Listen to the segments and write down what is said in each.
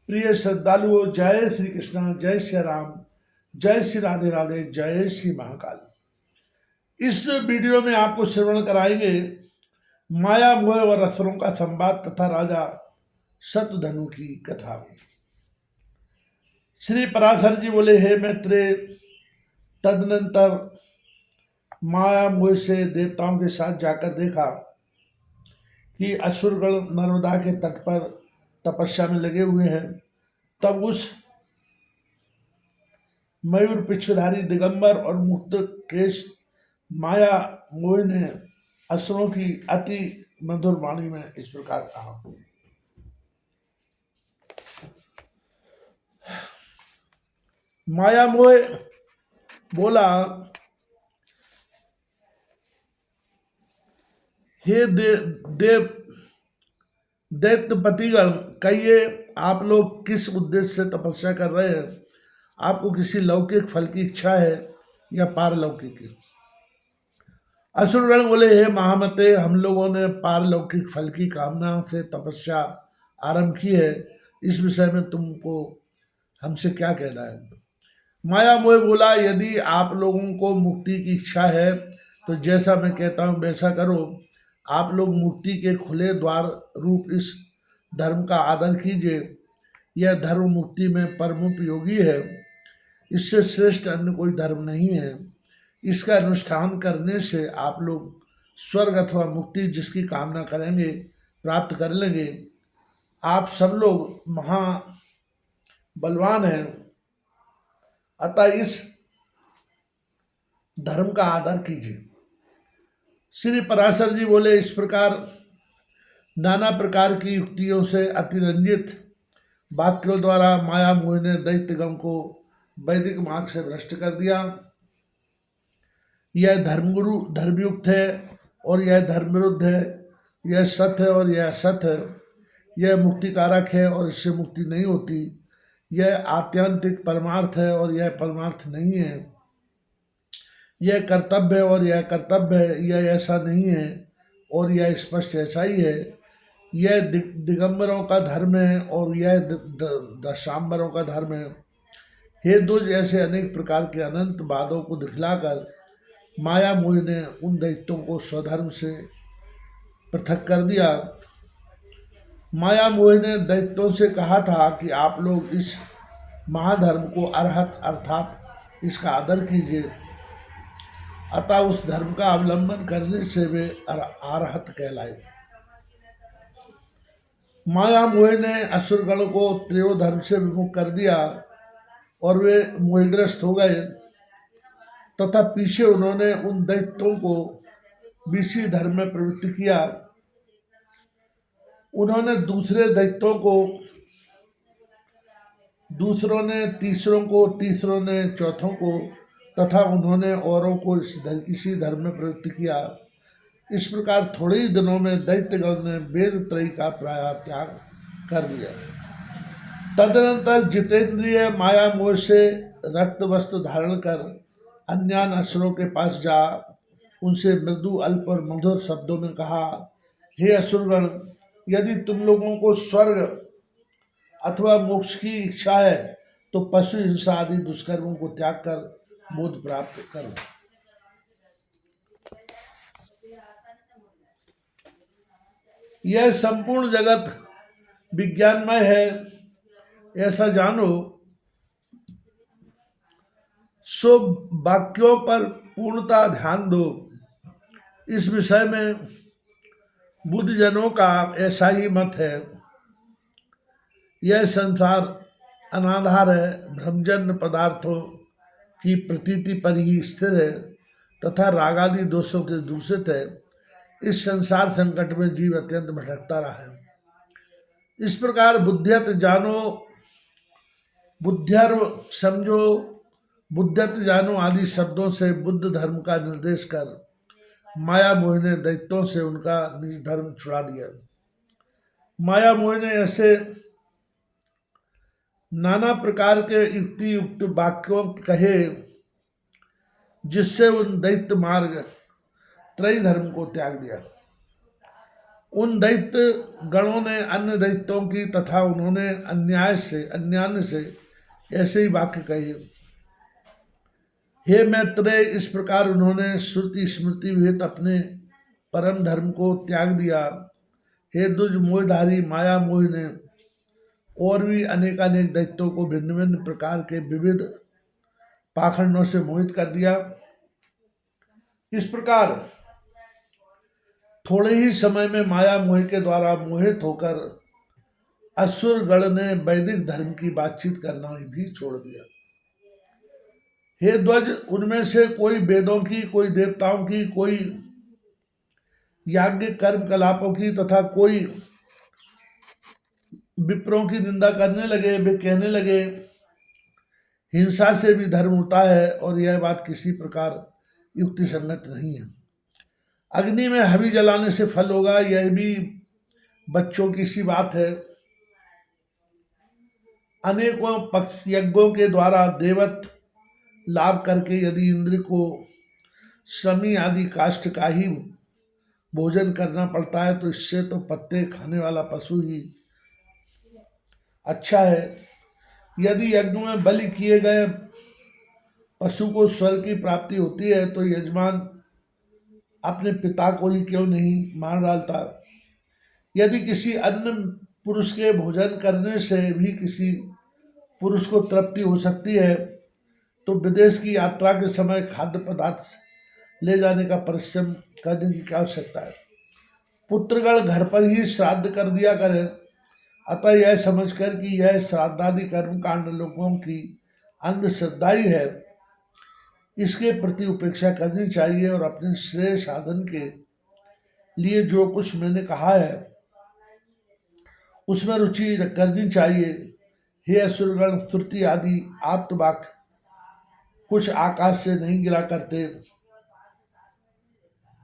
प्रिय श्रद्धालुओं, जय श्री कृष्ण, जय श्री राम, जय श्री राधे राधे, जय श्री महाकाल। इस वीडियो में आपको श्रवण कराएंगे माया मोह और असुरों का संवाद तथा राजा शतधनु की कथा। श्री पराशर जी बोले, हे मैत्रेय, तदनंतर माया मोह से देवताओं के साथ जाकर देखा कि असुरगण नर्मदा के तट पर तपस्या में लगे हुए हैं। तब उस मयूर पिछुधारी दिगंबर और मुक्त केश माया मोह ने असुरों की अति मधुर वाणी में इस प्रकार कहा। माया मोह बोला, हे देव दैत्यपतिगण, कहिए आप लोग किस उद्देश्य से तपस्या कर रहे हैं? आपको किसी लौकिक फल की इच्छा है या पारलौकिक? असुरगण बोले, हे महामते, हम लोगों ने पारलौकिक फल की कामना से तपस्या आरंभ की है। इस विषय में तुमको हमसे क्या कहना है? माया मोह बोला, यदि आप लोगों को मुक्ति की इच्छा है तो जैसा मैं कहता हूँ वैसा करो। आप लोग मुक्ति के खुले द्वार रूप इस धर्म का आदर कीजिए। यह धर्म मुक्ति में परमोपयोगी है। इससे श्रेष्ठ अन्य कोई धर्म नहीं है। इसका अनुष्ठान करने से आप लोग स्वर्ग अथवा मुक्ति जिसकी कामना करेंगे प्राप्त कर लेंगे। आप सब लोग महा बलवान हैं, अतः इस धर्म का आदर कीजिए। श्री पराशर जी बोले, इस प्रकार नाना प्रकार की युक्तियों से अतिरंजित वाक्यों द्वारा माया मोह ने दैत्यगण को वैदिक मार्ग से भ्रष्ट कर दिया। यह धर्मगुरु धर्मयुक्त है और यह धर्म विरुद्ध है। यह सत्य है और यह असत है। यह मुक्ति कारक है और इससे मुक्ति नहीं होती। यह आत्यंतिक परमार्थ है और यह परमार्थ नहीं है। यह कर्तव्य है और यह कर्तव्य है। यह ऐसा नहीं है और यह स्पष्ट ऐसा ही है। यह दिगंबरों का धर्म है और यह दशांबरों का धर्म है। हे दुज, ऐसे अनेक प्रकार के अनंत वादों को दिखलाकर माया मोह ने उन दैत्यों को स्वधर्म से पृथक कर दिया। माया मोह ने दैत्यों से कहा था कि आप लोग इस महाधर्म को अरहत अर्थात इसका आदर कीजिए। अतः उस धर्म का अवलंबन करने से वे अरहत कहलाए। माया मोह ने असुरगण को त्रयोधर्म से विमुख कर दिया और वे मोहग्रस्त हो गए तथा पीछे उन्होंने उन दैत्यों को विषी धर्म में प्रवृत्त किया। उन्होंने दूसरों ने तीसरों को, तीसरों ने चौथों को तथा उन्होंने औरों को इसी धर्म में प्रवृत्त किया। इस प्रकार थोड़े ही दिनों में दैत्यगण ने वेद त्रयी का प्राय त्याग कर दिया। तदनंतर जितेंद्रिय माया मोह से रक्त वस्त्र धारण कर अन्यान असुरों के पास जा उनसे मृदु, अल्प और मधुर शब्दों में कहा, हे असुरगण, यदि तुम लोगों को स्वर्ग अथवा मोक्ष की इच्छा है तो पशु हिंसा आदि दुष्कर्मों को त्याग कर बोध प्राप्त करो। यह संपूर्ण जगत विज्ञानमय है, ऐसा जानो। सो वाक्यों पर पूर्णता ध्यान दो। इस विषय में बुद्धजनों का ऐसा ही मत है। यह संसार अनाधार है, भ्रमजन्य पदार्थों की प्रतीति पर ही स्थिर है तथा रागादि दोषों से दूषित है। इस संसार संकट में जीव अत्यंत भटकता रहा है। इस प्रकार बुद्ध्यत जानो, बुद्ध्यर्व समझो, बुद्धत जानो आदि शब्दों से बुद्ध धर्म का निर्देश कर माया मोह ने दैत्यों से उनका निज धर्म छुड़ा दिया। माया मोह ने ऐसे नाना प्रकार के युक्ति युक्त वाक्यों कहे जिससे उन दैत्य मार्ग त्रयी धर्म को त्याग दिया। उन दैत्य गणों ने अन्य दैत्यों की तथा उन्होंने अन्यान्य से ऐसे ही वाक्य कहे। हे मैत्रेय, इस प्रकार उन्होंने श्रुति स्मृति विहित अपने परम धर्म को त्याग दिया। हे दुज मोहधारी माया मोह ने और भी अनेकानेक दैत्यों को भिन्न भिन्न प्रकार के विविध पाखंडों से मोहित कर दिया। इस प्रकार थोड़े ही समय में माया मोह के द्वारा मोहित होकर असुर गण ने वैदिक धर्म की बातचीत करना भी छोड़ दिया। हे ध्वज, उनमें से कोई वेदों की, कोई देवताओं की, कोई याज्ञ कर्म कलापों की तथा कोई विप्रों की निंदा करने लगे। वे कहने लगे, हिंसा से भी धर्म होता है और यह बात किसी प्रकार युक्ति संगत नहीं है। अग्नि में हवि जलाने से फल होगा, यह भी बच्चों की सी बात है। अनेकों पक्ष यज्ञों के द्वारा देवत्व लाभ करके यदि इंद्र को समी आदि काष्ठ का ही भोजन करना पड़ता है तो इससे तो पत्ते खाने वाला पशु ही अच्छा है। यदि यज्ञ में बलि किए गए पशु को स्वर्ग की प्राप्ति होती है तो यजमान अपने पिता को ही क्यों नहीं मार डालता। यदि किसी अन्य पुरुष के भोजन करने से भी किसी पुरुष को तृप्ति हो सकती है तो विदेश की यात्रा के समय खाद्य पदार्थ ले जाने का परिश्रम करने की क्या आवश्यकता है। पुत्रगण घर पर ही श्राद्ध कर दिया करें। अतः यह समझकर कि यह श्राद्धादि कर्म कांड लोगों की अंधश्रद्धा ही है, इसके प्रति उपेक्षा करनी चाहिए और अपने श्रेय साधन के लिए जो कुछ मैंने कहा है उसमें रुचि करनी चाहिए। हे असुरगण, स्तुति आदि आप्तवाक कुछ आकाश से नहीं गिरा करते।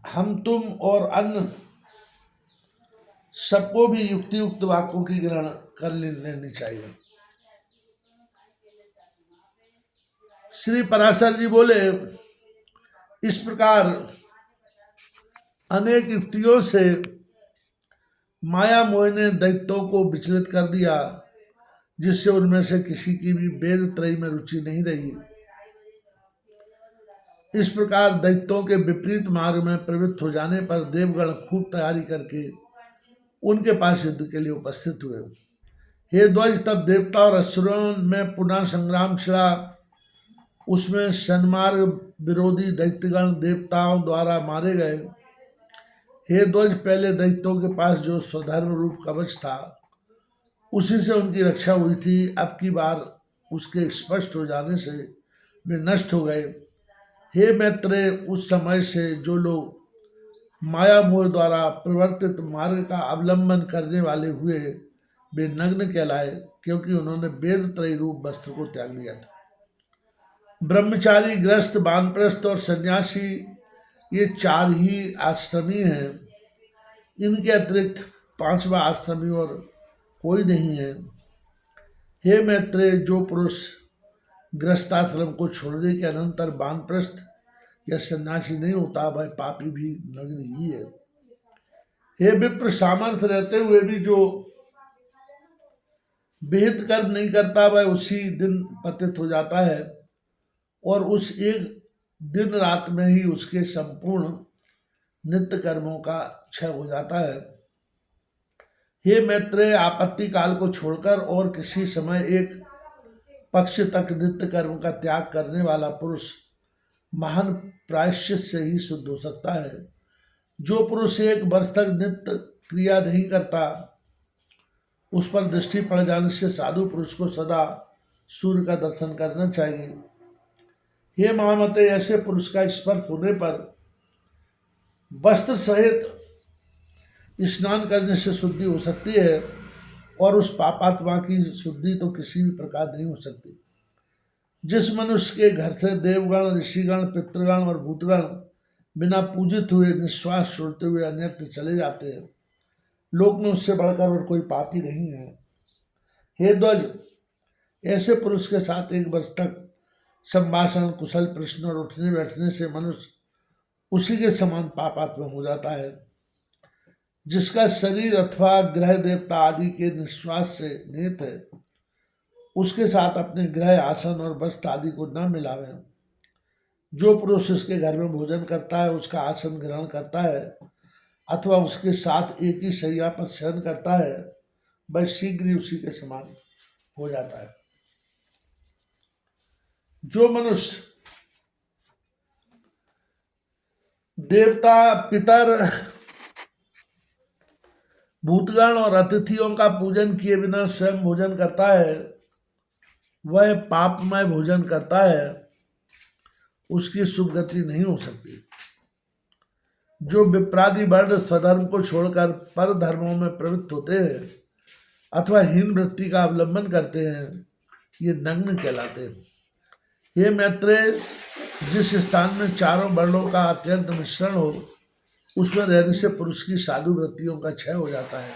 हम तुम और अन्य सबको भी युक्ति युक्त वाक्यों की ग्रहण कर लेनी चाहिए। श्री पराशर जी बोले, इस प्रकार अनेक युक्तियों से माया मोह ने दैत्यों को विचलित कर दिया, जिससे उनमें से किसी की भी वेद त्रय में रुचि नहीं रही। इस प्रकार दैत्यों के विपरीत मार्ग में प्रवृत्त हो जाने पर देवगण खूब तैयारी करके उनके पास युद्ध के लिए उपस्थित हुए। हे ध्वज, तब देवता और असुरों में पुनः संग्राम छिड़ा। उसमें सन्मार्ग विरोधी दैत्यगण देवताओं द्वारा मारे गए। हे ध्वज, पहले दैत्यों के पास जो स्वधर्म रूप कवच था उसी से उनकी रक्षा हुई थी। अब की बार उसके स्पष्ट हो जाने से वे नष्ट हो गए। हे मैत्रेय, उस समय से जो लोग माया मोह द्वारा प्रवर्तित मार्ग का अवलंबन करने वाले हुए वे नग्न कहलाए, क्योंकि उन्होंने वेद त्रय रूप वस्त्र को त्याग दिया था। ब्रह्मचारी, गृहस्थ, वानप्रस्थ और सन्यासी ये चार ही आश्रमी हैं। इनके अतिरिक्त पांचवा आश्रमी और कोई नहीं है। हे मैत्रेय, जो पुरुष गृहस्थाश्रम को छोड़ने के अनंतर वानप्रस्थ या सन्यासी नहीं होता वह पापी भी नग्न ही है। हे विप्र, सामर्थ्य रहते हुए भी जो विहित कर्म नहीं करता वह उसी दिन पतित हो जाता है और उस एक दिन रात में ही उसके संपूर्ण नित्य कर्मों का क्षय हो जाता है। हे मैत्रेय, आपत्ति काल को छोड़कर और किसी समय एक पक्ष तक नित्य कर्म का त्याग करने वाला पुरुष महान प्रायश्चित से ही शुद्ध हो सकता है। जो पुरुष एक वर्ष तक नित्य क्रिया नहीं करता उस पर दृष्टि पड़ जाने से साधु पुरुष को सदा सूर्य का दर्शन करना चाहिए। हे महामते, ऐसे पुरुष का स्पर्श होने पर वस्त्र सहित स्नान करने से शुद्धि हो सकती है और उस पापात्मा की शुद्धि तो किसी भी प्रकार नहीं हो सकती। जिस मनुष्य के घर से देवगण, ऋषिगण, पितृगण और भूतगण बिना पूजित हुए निश्वास छोड़ते हुए अन्यत्र चले जाते हैं, लोक में उससे बढ़कर और कोई पापी नहीं है। हे ध्वज, ऐसे पुरुष के साथ एक वर्ष तक संभाषण, कुशल प्रश्न और उठने बैठने से मनुष्य उसी के समान पापात्मा हो जाता है। जिसका शरीर अथवा ग्रह देवता आदि के निश्वास से निहित है, उसके साथ अपने ग्रह आसन और वस्त्र आदि को न मिलावे। जो पुरुष इसके घर में भोजन करता है, उसका आसन ग्रहण करता है अथवा उसके साथ एक ही शैया पर शयन करता है, वह शीघ्र ही उसी के समान हो जाता है। जो मनुष्य देवता, पितर, भूतगण और अतिथियों का पूजन किए बिना स्वयं भोजन करता है, वह पापमय भोजन करता है, उसकी शुभ गति नहीं हो सकती। जो विप्रादि वर्ण स्वधर्म को छोड़कर पर धर्मों में प्रवृत्त होते हैं अथवा हीन वृत्ति का अवलंबन करते हैं, ये नग्न कहलाते हैं। हे मैत्रेय, जिस स्थान में चारों वर्णों का अत्यंत मिश्रण हो, उसमें रहने से पुरुष की साधु वृत्तियों का क्षय हो जाता है।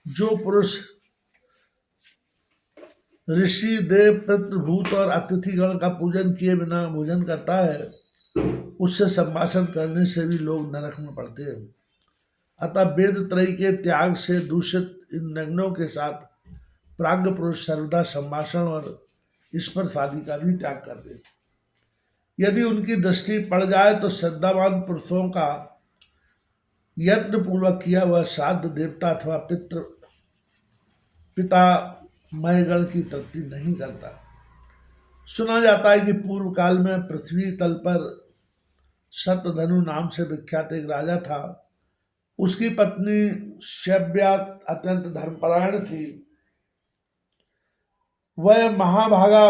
जो पुरुष ऋषि, देव, पितृ, भूत और अतिथिगण का पूजन किए बिना भोजन करता है, उससे संभाषण करने से भी लोग नरक में पड़ते हैं। अतः वेद त्रयी के त्याग से दूषित इन नग्नों के साथ प्राज्ञ पुरुष सर्वदा संभाषण और स्पर्श आदि का भी त्याग कर दे। यदि उनकी दृष्टि पड़ जाए तो श्रद्धावान पुरुषों का यत्न पूर्वक किया हुआ श्राद्ध देवता अथवा पिता महगण की तृप्ति नहीं करता। सुना जाता है कि पूर्व काल में पृथ्वी तल पर शतधनु नाम से विख्यात एक राजा था। उसकी पत्नी शैब्या अत्यंत धर्मपरायण थी। वह महाभागा